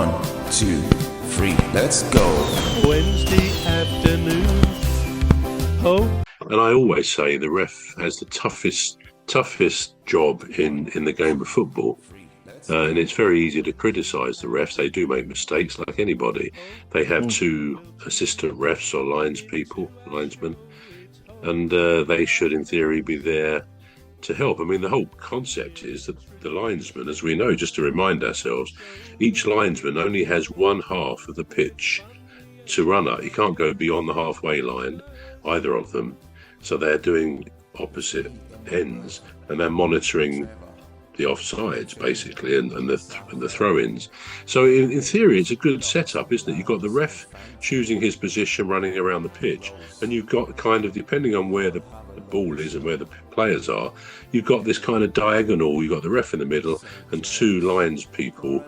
1, 2, 3, let's go. Wednesday afternoon. Oh. And I always say the ref has the toughest job in the game of football. And it's very easy to criticise the refs. They do make mistakes like anybody. They have two assistant refs or linesmen, and they should, in theory, be there to help. I mean, the whole concept is that the linesman, as we know, just to remind ourselves, each linesman only has one half of the pitch to run at. You can't go beyond the halfway line, either of them. So they're doing opposite ends, and they're monitoring the offsides, basically, and the throw-ins. So in theory, it's a good setup, isn't it? You've got the ref choosing his position, running around the pitch, and you've got kind of, depending on where the ball is and where the players are, you've got this kind of diagonal. You've got the ref in the middle and two lines people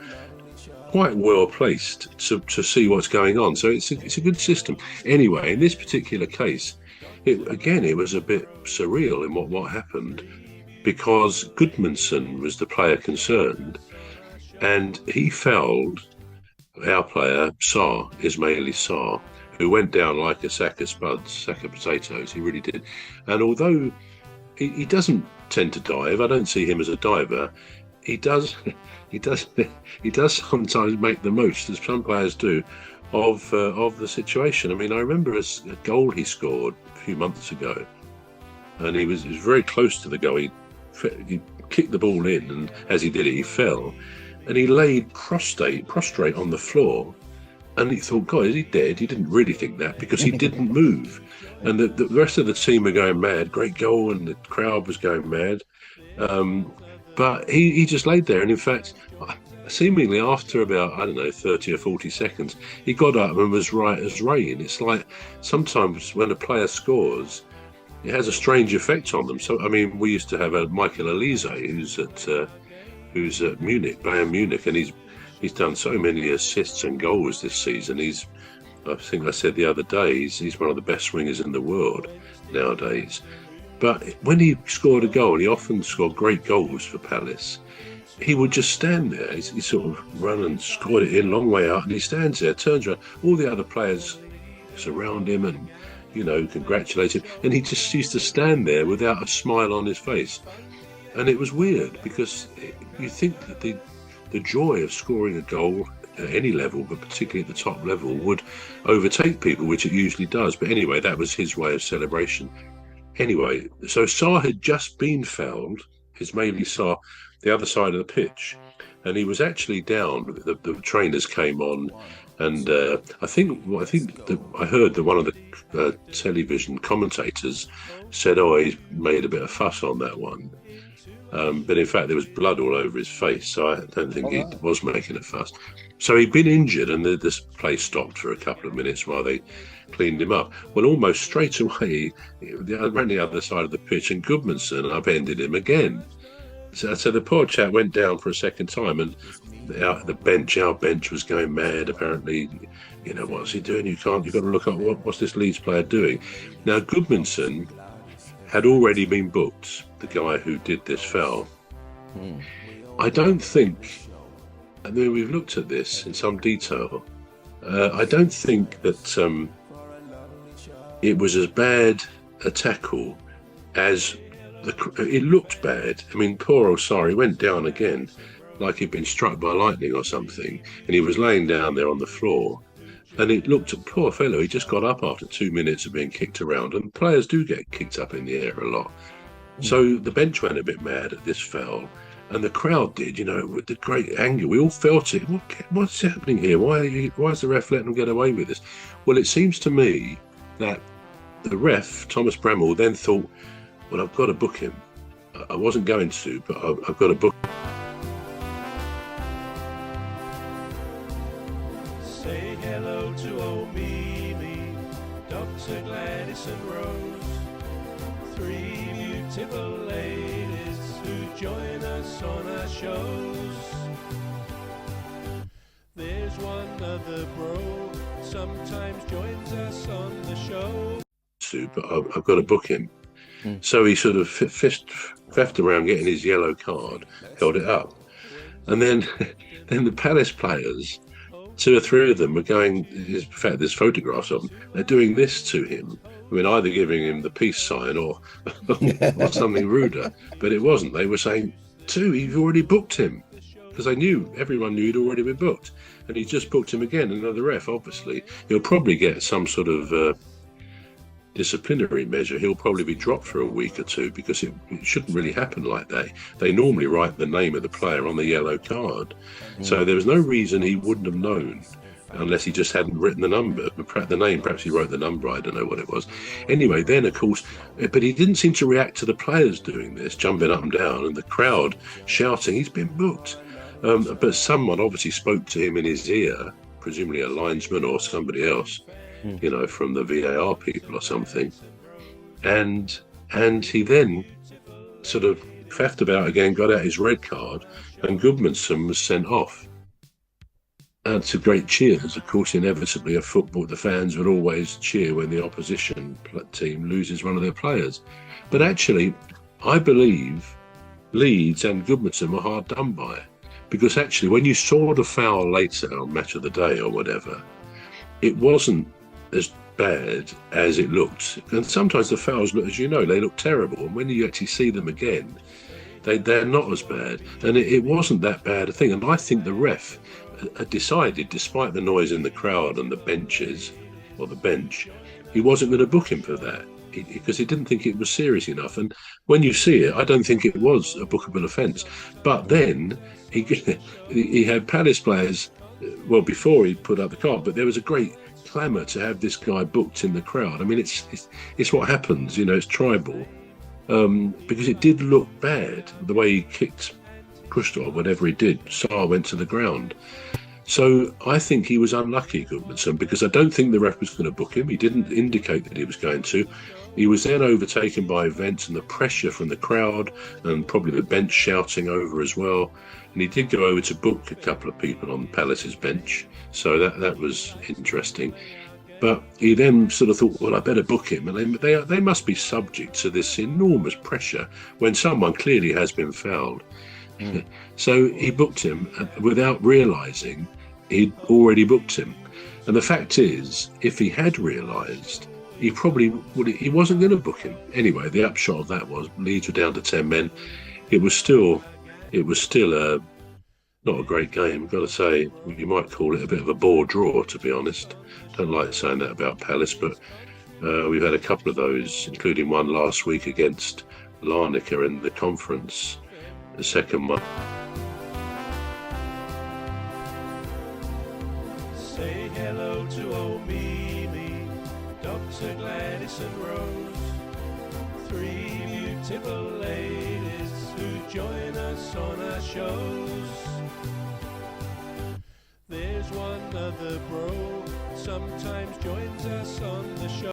quite well placed to see what's going on. So it's a good system. Anyway, in this particular case, it was a bit surreal in what happened, because Gudmundsson was the player concerned, and he fouled our player, Saar, Saar, who went down like a sack of potatoes. He really did. And although he doesn't tend to dive, I don't see him as a diver, he does sometimes make the most, as some players do, of the situation. I mean, I remember a goal he scored a few months ago, and he was very close to the goal. He kicked the ball in, and as he did it, he fell, and he laid prostrate on the floor. And he thought, God, is he dead? He didn't really think that, because he didn't move. And the rest of the team were going mad. Great goal, and the crowd was going mad. But he just laid there. And in fact, seemingly after about, 30 or 40 seconds, he got up and was right as rain. It's like sometimes when a player scores, it has a strange effect on them. So, I mean, we used to have a Michael Elise who's at Munich, Bayern Munich, and he's done so many assists and goals this season. I think I said the other day, he's one of the best wingers in the world nowadays. But when he scored a goal, he often scored great goals for Palace, he would just stand there. He sort of run and scored it in, long way out, and he stands there, turns around, all the other players surround him and, congratulate him, and he just used to stand there without a smile on his face. And it was weird, because you think that the joy of scoring a goal at any level, but particularly at the top level, would overtake people, which it usually does. But anyway, that was his way of celebration. Anyway, so Saar had just been fouled, Ismaili Saar, the other side of the pitch, and he was actually down. The trainers came on, and I heard that one of the television commentators said, "Oh, he's made a bit of fuss on that one." But in fact, there was blood all over his face, so I don't think he was making a fuss. So he'd been injured, and this play stopped for a couple of minutes while they cleaned him up. Well, almost straight away, ran the other side of the pitch, and Gudmundsson upended him again. So the poor chap went down for a second time, and our bench was going mad. Apparently, what's he doing? You've got to look up what's this Leeds player doing. Now, Gudmundsson had already been booked, the guy who did this foul. I don't think, I mean, we've looked at this in some detail, I don't think that it was as bad a tackle as it looked bad. I mean, poor old Saar, he went down again like he'd been struck by lightning or something, and he was laying down there on the floor, and it looked, poor fellow, he just got up after 2 minutes of being kicked around, and players do get kicked up in the air a lot. So the bench went a bit mad at this foul, and the crowd did, with the great anger. We all felt it. What's happening here? Why is the ref letting them get away with this? Well, it seems to me that the ref, Thomas Bramall, then thought, well, I've got to book him. I wasn't going to, but I've got to book him. Say hello to old Mimi, Dr. Gladys and Rose, 3 beautiful ladies who join us on our shows. There's one other bro, sometimes joins us on the show. But I've got to book him. So he sort of feffed around getting his yellow card, held it up. And then the Palace players two or three of them were going. In fact, there's photographs of them. They're doing this to him. I mean, either giving him the peace sign or or something ruder. But it wasn't. They were saying, you've already booked him. Because everyone knew he'd already been booked. And he just booked him again. Another ref, obviously. He'll probably get some sort of disciplinary measure. He'll probably be dropped for a week or two, because it shouldn't really happen like that. They normally write the name of the player on the yellow card. So there was no reason he wouldn't have known, unless he just hadn't written the number, the name. Perhaps he wrote the number. I don't know what it was. Anyway, then, of course, but he didn't seem to react to the players doing this, jumping up and down, and the crowd shouting, he's been booked. But someone obviously spoke to him in his ear, presumably a linesman or somebody else, from the VAR people or something. And he then sort of faffed about again, got out his red card, and Gudmundsson was sent off. And to great cheers. Of course, inevitably, the fans would always cheer when the opposition team loses one of their players. But actually, I believe Leeds and Gudmundsson were hard done by. Because actually, when you saw the foul later on Match of the Day or whatever, it wasn't as bad as it looked. And sometimes the fouls look, as you know, they look terrible. And when you actually see them again, they're not as bad. And it wasn't that bad a thing. And I think the ref had decided, despite the noise in the crowd and the benches, or the bench, he wasn't going to book him for that. Because he didn't think it was serious enough. And when you see it, I don't think it was a bookable offence. But then he had Palace players, well, before he put up the card, but there was a great clamour to have this guy booked in the crowd. I mean, it's what happens, it's tribal. Because it did look bad, the way he pushed or whatever he did. Saar went to the ground. So I think he was unlucky, Gudmundsson, because I don't think the ref was going to book him. He didn't indicate that he was going to. He was then overtaken by events and the pressure from the crowd, and probably the bench shouting over as well. And he did go over to book a couple of people on Palace's bench. So that was interesting. But he then sort of thought, well, I better book him. And they must be subject to this enormous pressure when someone clearly has been fouled. So he booked him without realising he'd already booked him. And the fact is, if he had realised, he probably he wasn't going to book him. Anyway, the upshot of that was Leeds were down to 10 men. It was still not a great game. I've got to say, you might call it a bit of a bore draw, to be honest. Don't like saying that about Palace, but we've had a couple of those, including one last week against Larnaca in the conference, the second one. Say hello to old Mimi, Dr. Gladys and Rose, three beautiful ladies who join us on our shows. There's one other bro, sometimes joins us on the show.